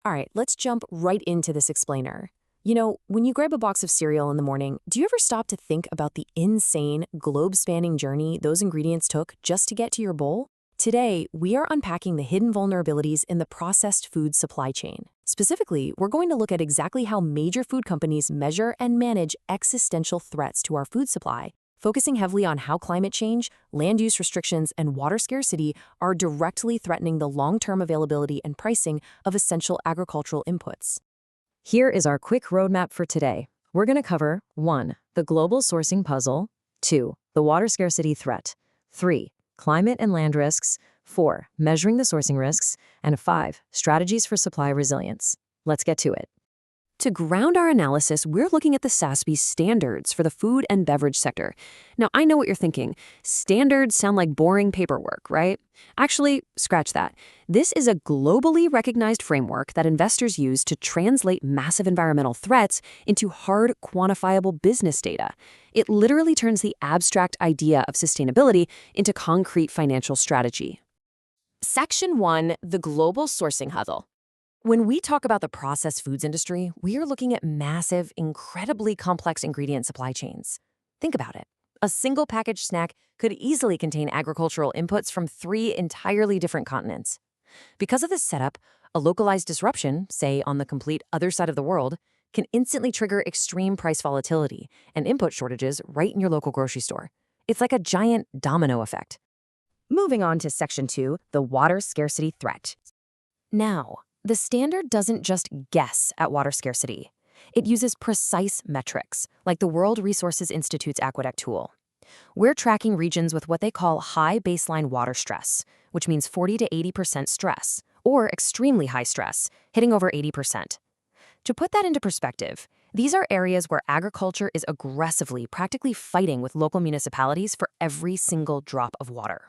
All right, let's jump right into this explainer. When you grab a box of cereal in the morning, do you ever stop to think about the insane, globe-spanning journey those ingredients took just to get to your bowl? Today, we are unpacking the hidden vulnerabilities in the processed food supply chain. Specifically, we're going to look at exactly how major food companies measure and manage existential threats to our food supply, focusing heavily on how climate change, land use restrictions, and water scarcity are directly threatening the long-term availability and pricing of essential agricultural inputs. Here is our quick roadmap for today. We're going to cover 1. The global sourcing puzzle, 2. The water scarcity threat, 3. Climate and land risks, 4. Measuring the sourcing risks, and 5. Strategies for supply resilience. Let's get to it. To ground our analysis, we're looking at the SASB standards for the food and beverage sector. Now, I know what you're thinking. Standards sound like boring paperwork, right? Actually, scratch that. This is a globally recognized framework that investors use to translate massive environmental threats into hard, quantifiable business data. It literally turns the abstract idea of sustainability into concrete financial strategy. Section 1, the global sourcing puzzle. When we talk about the processed foods industry, we are looking at massive, incredibly complex ingredient supply chains. Think about it. A single packaged snack could easily contain agricultural inputs from 3 entirely different continents. Because of this setup, a localized disruption, say on the complete other side of the world, can instantly trigger extreme price volatility and input shortages right in your local grocery store. It's like a giant domino effect. Moving on to Section 2, the water scarcity threat. Now, the standard doesn't just guess at water scarcity. It uses precise metrics, like the World Resources Institute's aqueduct tool. We're tracking regions with what they call high baseline water stress, which means 40 to 80% stress, or extremely high stress, hitting over 80%. To put that into perspective, these are areas where agriculture is aggressively, practically fighting with local municipalities for every single drop of water.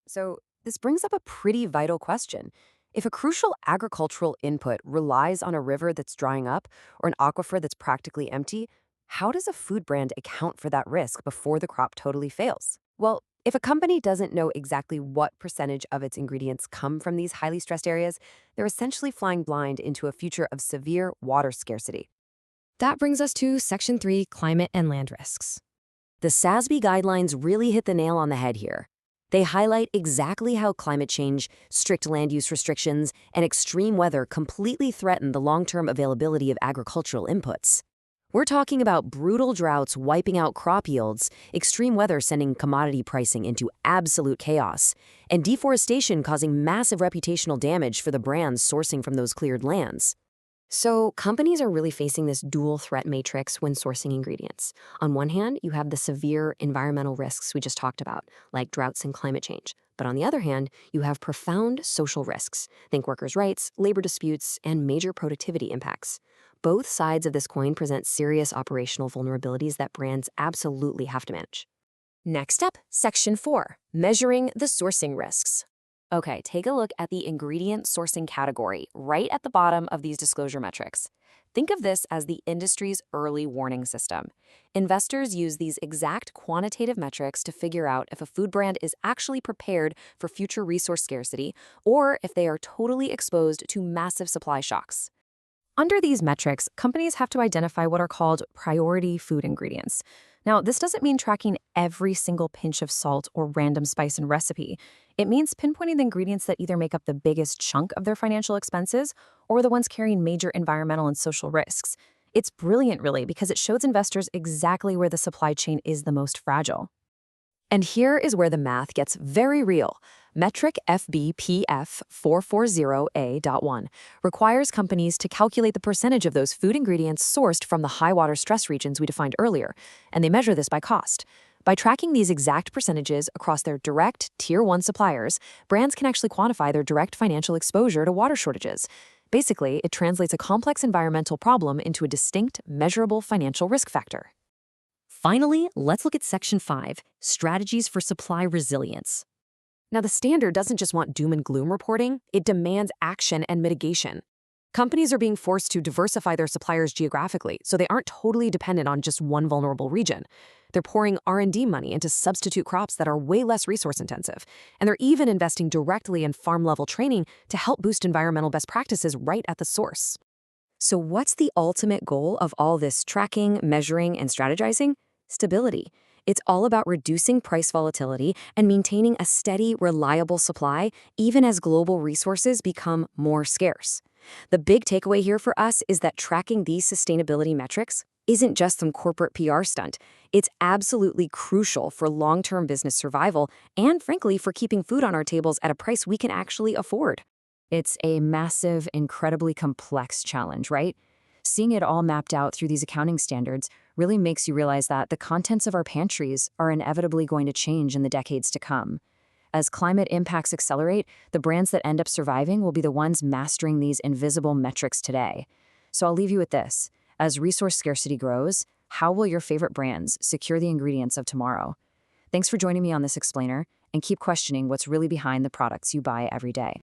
So this brings up a pretty vital question. If a crucial agricultural input relies on a river that's drying up or an aquifer that's practically empty, how does a food brand account for that risk before the crop totally fails? Well, if a company doesn't know exactly what percentage of its ingredients come from these highly stressed areas, they're essentially flying blind into a future of severe water scarcity. That brings us to Section 3, climate and land risks. The SASB guidelines really hit the nail on the head here. They highlight exactly how climate change, strict land use restrictions, and extreme weather completely threaten the long-term availability of agricultural inputs. We're talking about brutal droughts wiping out crop yields, extreme weather sending commodity pricing into absolute chaos, and deforestation causing massive reputational damage for the brands sourcing from those cleared lands. So companies are really facing this dual threat matrix when sourcing ingredients. On one hand, you have the severe environmental risks we just talked about, like droughts and climate change. But on the other hand, you have profound social risks. Think workers' rights, labor disputes, and major productivity impacts. Both sides of this coin present serious operational vulnerabilities that brands absolutely have to manage. Next up, Section 4, measuring the sourcing risks. Okay, take a look at the ingredient sourcing category right at the bottom of these disclosure metrics. Think of this as the industry's early warning system. Investors use these exact quantitative metrics to figure out if a food brand is actually prepared for future resource scarcity or if they are totally exposed to massive supply shocks. Under these metrics, companies have to identify what are called priority food ingredients. Now, this doesn't mean tracking every single pinch of salt or random spice in recipe. It means pinpointing the ingredients that either make up the biggest chunk of their financial expenses or the ones carrying major environmental and social risks. It's brilliant, really, because it shows investors exactly where the supply chain is the most fragile. And here is where the math gets very real. Metric FBPF 440A.1 requires companies to calculate the percentage of those food ingredients sourced from the high water stress regions we defined earlier, and they measure this by cost. By tracking these exact percentages across their direct Tier 1 suppliers, brands can actually quantify their direct financial exposure to water shortages. Basically, it translates a complex environmental problem into a distinct, measurable financial risk factor. Finally, let's look at Section 5, strategies for supply resilience. Now, the standard doesn't just want doom and gloom reporting, it demands action and mitigation. Companies are being forced to diversify their suppliers geographically, so they aren't totally dependent on just one vulnerable region. They're pouring R&D money into substitute crops that are way less resource intensive. And they're even investing directly in farm-level training to help boost environmental best practices right at the source. So what's the ultimate goal of all this tracking, measuring, and strategizing? Stability. It's all about reducing price volatility and maintaining a steady, reliable supply, even as global resources become more scarce. The big takeaway here for us is that tracking these sustainability metrics isn't just some corporate PR stunt. It's absolutely crucial for long-term business survival and, frankly, for keeping food on our tables at a price we can actually afford. It's a massive, incredibly complex challenge, right? Seeing it all mapped out through these accounting standards really makes you realize that the contents of our pantries are inevitably going to change in the decades to come. As climate impacts accelerate, the brands that end up surviving will be the ones mastering these invisible metrics today. So I'll leave you with this. As resource scarcity grows, how will your favorite brands secure the ingredients of tomorrow? Thanks for joining me on this explainer, and keep questioning what's really behind the products you buy every day.